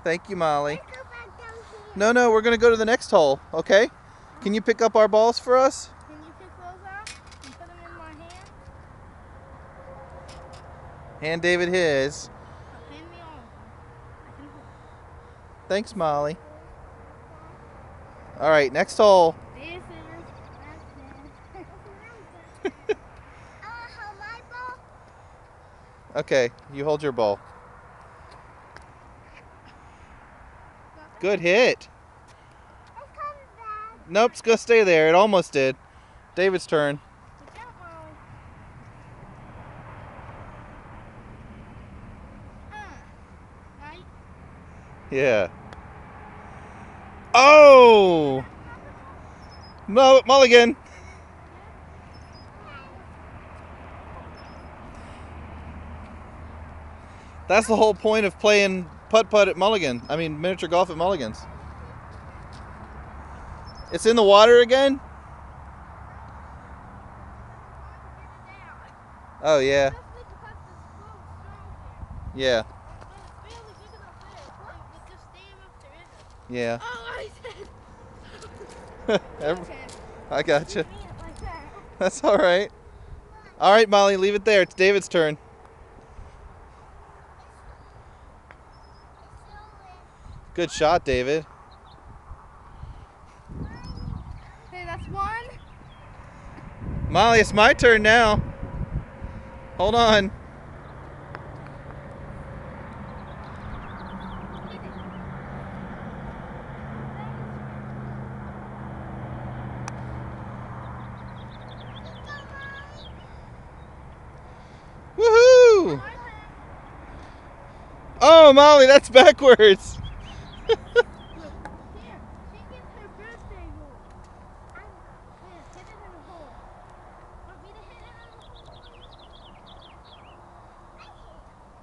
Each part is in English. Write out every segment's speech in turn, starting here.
Thank you, Molly. Let's go back down here. No, we're going to go to the next hole, okay? Can you pick up our balls for us? Can you pick those up and put them in my hand? Hand David his. Hand me all of them. I can hold. Thanks, Molly. All right, next hole. This is hold my ball. Okay, you hold your ball. Good hit. It's coming back. Nope, it's going to stay there. It almost did. David's turn. Look out, Molly. Right? Yeah. Oh! No, Mulligan. That's the whole point of playing putt-putt at Mulligan. I mean, miniature golf at Mulligan's. It's in the water again? Oh, yeah. Yeah. Yeah. Oh, I got you. That's all right. All right, Molly, leave it there. It's David's turn. Good shot, David. Okay, that's one. Molly, it's my turn now. Hold on. Woohoo! Oh, Molly, that's backwards. Here, she gets her birthday roll. Here, hit it in the hole. Want me to hit it in the hole?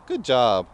Good job.